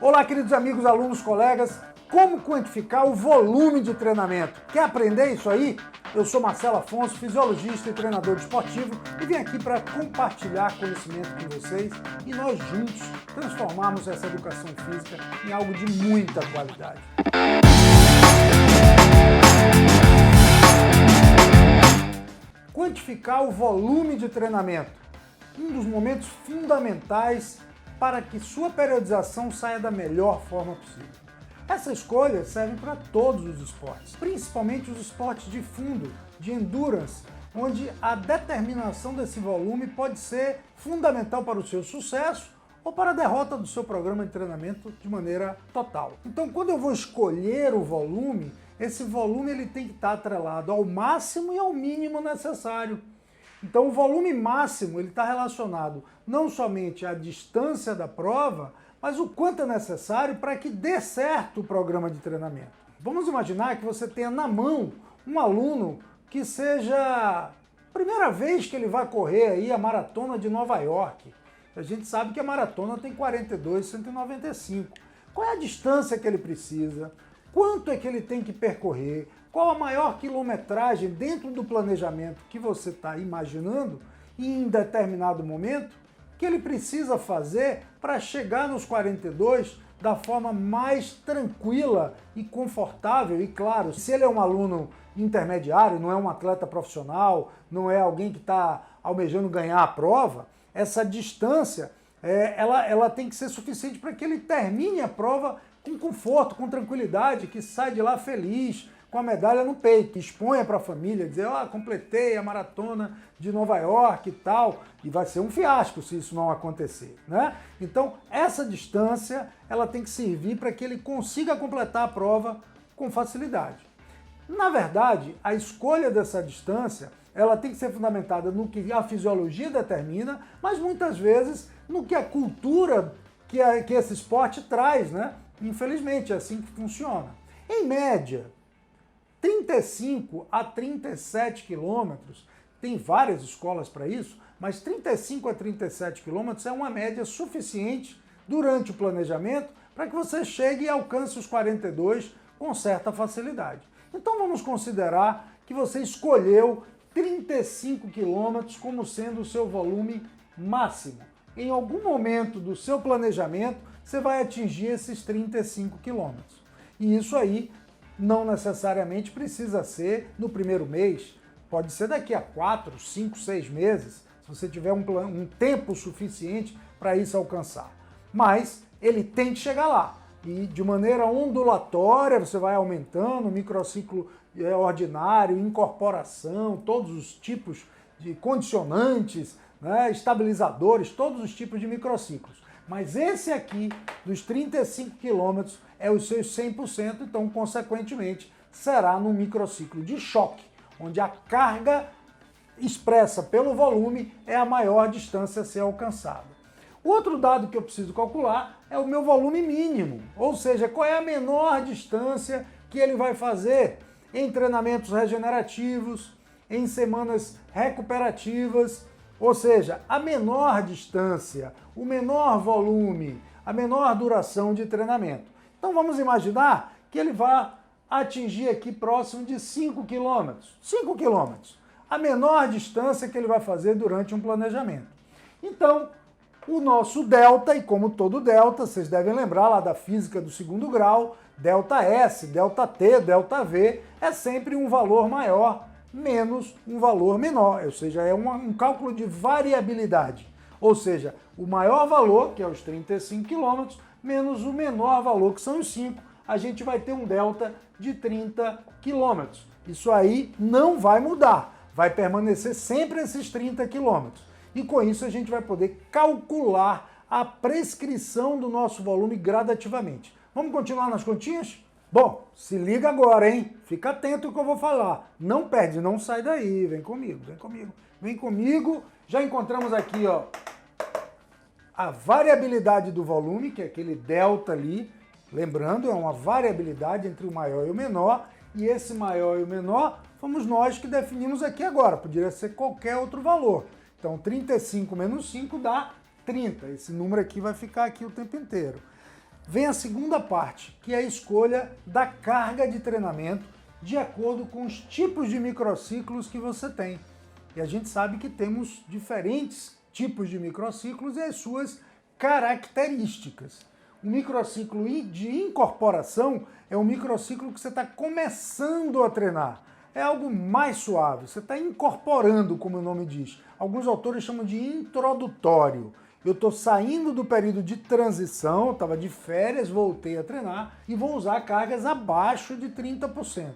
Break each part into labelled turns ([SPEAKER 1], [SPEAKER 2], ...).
[SPEAKER 1] Olá, queridos amigos, alunos, colegas. Como quantificar o volume de treinamento? Quer aprender isso aí? Eu sou Marcelo Afonso, fisiologista e treinador esportivo e vim aqui para compartilhar conhecimento com vocês e nós juntos transformarmos essa educação física em algo de muita qualidade. Quantificar o volume de treinamento, um dos momentos fundamentais para que sua periodização saia da melhor forma possível. Essa escolha serve para todos os esportes, principalmente os esportes de fundo, de endurance, onde a determinação desse volume pode ser fundamental para o seu sucesso ou para a derrota do seu programa de treinamento de maneira total. Então, quando eu vou escolher o volume, esse volume ele tem que estar atrelado ao máximo e ao mínimo necessário. Então, o volume máximo ele está relacionado não somente à distância da prova, mas o quanto é necessário para que dê certo o programa de treinamento. Vamos imaginar que você tenha na mão um aluno que seja a primeira vez que ele vai correr aí a maratona de Nova York. A gente sabe que a maratona tem 42,195. Qual é a distância que ele precisa? Quanto é que ele tem que percorrer? Qual a maior quilometragem dentro do planejamento que você está imaginando e em determinado momento que ele precisa fazer para chegar nos 42 da forma mais tranquila e confortável? E claro, se ele é um aluno intermediário, não é um atleta profissional, não é alguém que está almejando ganhar a prova, essa distância ela tem que ser suficiente para que ele termine a prova com conforto, com tranquilidade, que sai de lá feliz, com a medalha no peito, exponha para a família, dizer, completei a maratona de Nova York e tal, e vai ser um fiasco se isso não acontecer, né? Então, essa distância, ela tem que servir para que ele consiga completar a prova com facilidade. Na verdade, a escolha dessa distância, ela tem que ser fundamentada no que a fisiologia determina, mas muitas vezes no que a cultura que esse esporte traz, né? Infelizmente, é assim que funciona. Em média, 35 a 37 quilômetros, tem várias escolas para isso, mas 35 a 37 quilômetros é uma média suficiente durante o planejamento para que você chegue e alcance os 42 com certa facilidade. Então vamos considerar que você escolheu 35 quilômetros como sendo o seu volume máximo. Em algum momento do seu planejamento, você vai atingir esses 35 quilômetros. E isso aí não necessariamente precisa ser no primeiro mês, pode ser daqui a 4, 5, 6 meses, se você tiver um tempo suficiente para isso alcançar. Mas ele tem que chegar lá. E de maneira ondulatória, você vai aumentando, microciclo ordinário, incorporação, todos os tipos de condicionantes, né, estabilizadores, todos os tipos de microciclos. Mas esse aqui, dos 35 quilômetros, é os seus 100%, então, consequentemente, será num microciclo de choque, onde a carga expressa pelo volume é a maior distância a ser alcançada. O outro dado que eu preciso calcular é o meu volume mínimo, ou seja, qual é a menor distância que ele vai fazer em treinamentos regenerativos, em semanas recuperativas, ou seja, a menor distância, o menor volume, a menor duração de treinamento. Então vamos imaginar que ele vai atingir aqui próximo de 5 km. 5 km, a menor distância que ele vai fazer durante um planejamento. Então, o nosso delta, e como todo delta, vocês devem lembrar lá da física do segundo grau, delta S, delta T, delta V, é sempre um valor maior menos um valor menor, ou seja, é um cálculo de variabilidade. Ou seja, o maior valor, que é os 35 km, menos o menor valor, que são os 5, a gente vai ter um delta de 30 km. Isso aí não vai mudar, vai permanecer sempre esses 30 km. E com isso a gente vai poder calcular a prescrição do nosso volume gradativamente. Vamos continuar nas continhas? Bom, se liga agora, hein? Fica atento ao que eu vou falar. Não perde, não sai daí. Vem comigo, vem comigo. Vem comigo. Já encontramos aqui, ó, a variabilidade do volume, que é aquele delta ali. Lembrando, é uma variabilidade entre o maior e o menor. E esse maior e o menor fomos nós que definimos aqui agora. Poderia ser qualquer outro valor. Então, 35 menos 5 dá 30. Esse número aqui vai ficar aqui o tempo inteiro. vem a segunda parte, que é a escolha da carga de treinamento de acordo com os tipos de microciclos que você tem. E a gente sabe que temos diferentes tipos de microciclos e as suas características. O microciclo de incorporação é um microciclo que você está começando a treinar. É algo mais suave, você está incorporando, como o nome diz. Alguns autores chamam de introdutório. Eu estou saindo do período de transição, estava de férias, voltei a treinar e vou usar cargas abaixo de 30%.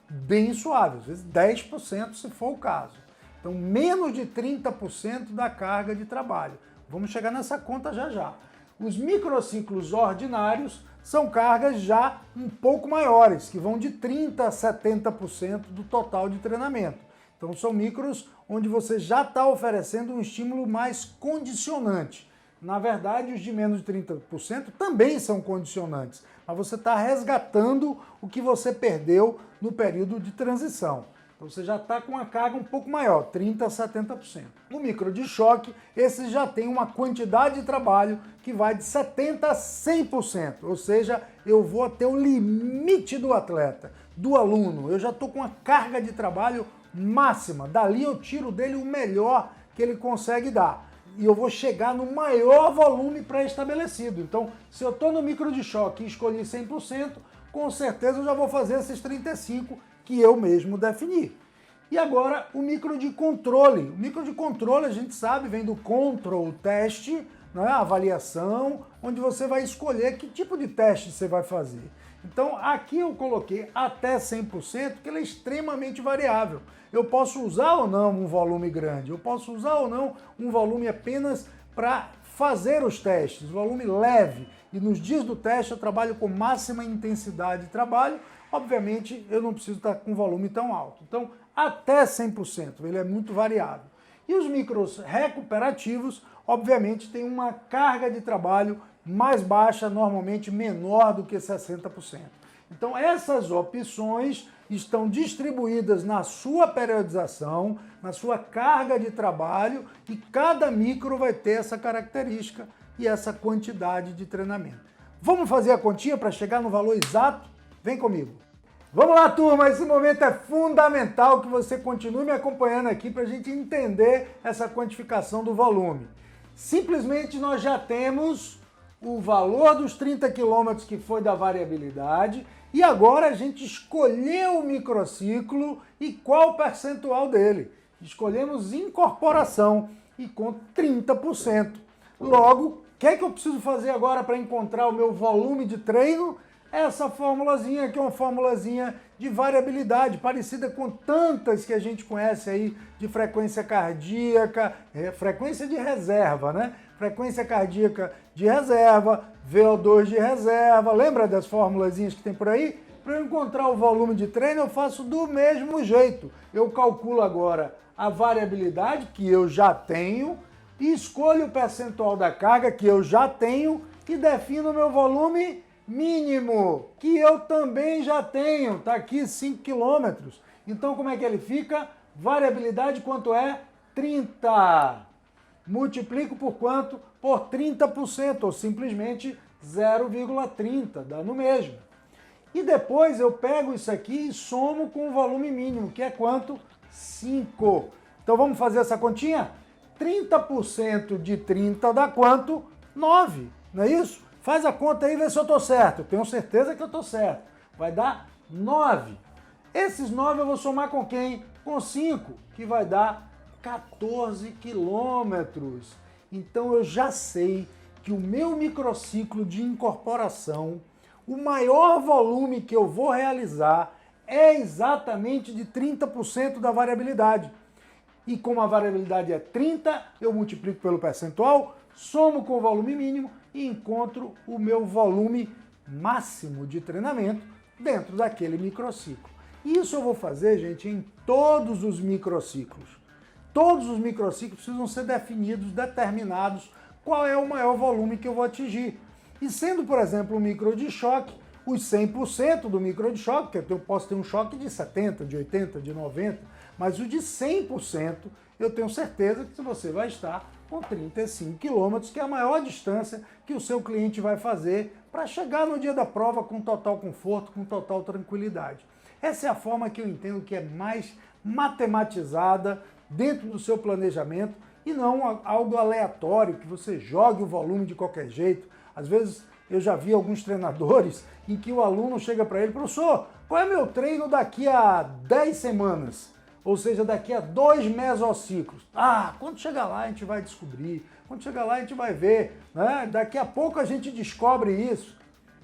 [SPEAKER 1] Bem suave, às vezes 10% se for o caso. Então, menos de 30% da carga de trabalho. Vamos chegar nessa conta já já. Os microciclos ordinários são cargas já um pouco maiores, que vão de 30% a 70% do total de treinamento. Então são micros onde você já está oferecendo um estímulo mais condicionante. Na verdade, os de menos de 30% também são condicionantes, mas você está resgatando o que você perdeu no período de transição. Então você já está com uma carga um pouco maior, 30% a 70%. No micro de choque, esse já tem uma quantidade de trabalho que vai de 70% a 100%, ou seja, eu vou até o limite do atleta, do aluno. Eu já estou com uma carga de trabalho máxima, dali eu tiro dele o melhor que ele consegue dar. E eu vou chegar no maior volume pré-estabelecido. Então, se eu estou no micro de choque e escolhi 100%, com certeza eu já vou fazer esses 35% que eu mesmo defini. E agora o micro de controle. O micro de controle, a gente sabe, vem do control test, né, a avaliação, onde você vai escolher que tipo de teste você vai fazer. Então aqui eu coloquei até 100%, porque ele é extremamente variável. Eu posso usar ou não um volume grande, eu posso usar ou não um volume apenas para fazer os testes, volume leve. E nos dias do teste eu trabalho com máxima intensidade de trabalho. Obviamente eu não preciso estar com volume tão alto. Então até 100%, ele é muito variável. E os micros recuperativos, obviamente, têm uma carga de trabalho mais baixa, normalmente menor do que 60%. Então essas opções estão distribuídas na sua periodização, na sua carga de trabalho, e cada micro vai ter essa característica e essa quantidade de treinamento. Vamos fazer a continha para chegar no valor exato? Vem comigo. Vamos lá, turma, esse momento é fundamental que você continue me acompanhando aqui para a gente entender essa quantificação do volume. Simplesmente nós já temos o valor dos 30 km que foi da variabilidade e agora a gente escolheu o microciclo e qual o percentual dele. Escolhemos incorporação e com 30%. Logo, o que é que eu preciso fazer agora para encontrar o meu volume de treino? Essa formulazinha aqui é uma formulazinha de variabilidade, parecida com tantas que a gente conhece aí de frequência cardíaca, frequência de reserva, né? Frequência cardíaca de reserva, VO2 de reserva, lembra das formulazinhas que tem por aí? Para eu encontrar o volume de treino eu faço do mesmo jeito. Eu calculo agora a variabilidade que eu já tenho, e escolho o percentual da carga que eu já tenho e defino o meu volume mínimo, que eu também já tenho, está aqui 5 km. Então como é que ele fica? Variabilidade quanto é? 30. Multiplico por quanto? Por 30%, ou simplesmente 0,30, dá no mesmo. E depois eu pego isso aqui e somo com o volume mínimo, que é quanto? 5. Então vamos fazer essa continha? 30% de 30 dá quanto? 9, não é isso? Faz a conta aí e vê se eu estou certo. Eu tenho certeza que eu estou certo. Vai dar 9. Esses 9 eu vou somar com quem? Com 5, que vai dar 14 quilômetros. Então eu já sei que o meu microciclo de incorporação, o maior volume que eu vou realizar é exatamente de 30% da variabilidade. E como a variabilidade é 30, eu multiplico pelo percentual, somo com o volume mínimo e encontro o meu volume máximo de treinamento dentro daquele microciclo. Isso eu vou fazer, gente, em todos os microciclos. Todos os microciclos precisam ser definidos, determinados, qual é o maior volume que eu vou atingir. E sendo, por exemplo, um micro de choque, os 100% do micro de choque, que eu posso ter um choque de 70, de 80, de 90, mas o de 100% eu tenho certeza que você vai estar com 35 quilômetros, que é a maior distância que o seu cliente vai fazer para chegar no dia da prova com total conforto, com total tranquilidade. Essa é a forma que eu entendo que é mais matematizada dentro do seu planejamento e não algo aleatório, que você jogue o volume de qualquer jeito. Às vezes eu já vi alguns treinadores em que o aluno chega para ele: professor, qual é meu treino daqui a 10 semanas? Ou seja, daqui a 2 mesociclos. Ah, quando chegar lá a gente vai descobrir, quando chegar lá a gente vai ver, né? Daqui a pouco a gente descobre isso.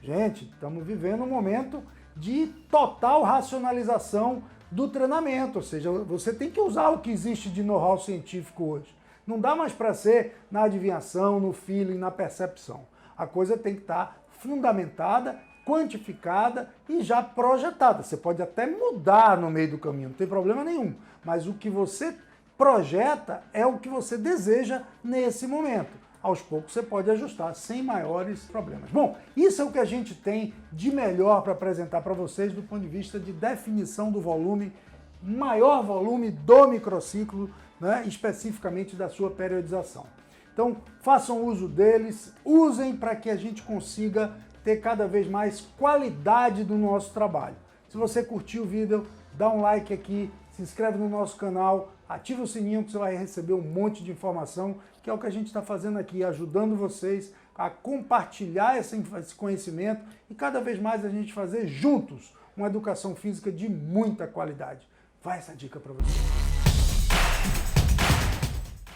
[SPEAKER 1] Gente, estamos vivendo um momento de total racionalização do treinamento, ou seja, você tem que usar o que existe de know-how científico hoje. Não dá mais para ser na adivinhação, no feeling, na percepção. A coisa tem que estar fundamentada, quantificada e já projetada. Você pode até mudar no meio do caminho, não tem problema nenhum, mas o que você projeta é o que você deseja nesse momento. Aos poucos você pode ajustar sem maiores problemas. Bom, isso é o que a gente tem de melhor para apresentar para vocês do ponto de vista de definição do volume, maior volume do microciclo, né, especificamente da sua periodização. Então, façam uso deles, usem para que a gente consiga ter cada vez mais qualidade do nosso trabalho. Se você curtiu o vídeo, dá um like aqui, se inscreve no nosso canal, ativa o sininho que você vai receber um monte de informação, que é o que a gente está fazendo aqui, ajudando vocês a compartilhar esse conhecimento e cada vez mais a gente fazer juntos uma educação física de muita qualidade. Vai essa dica para você.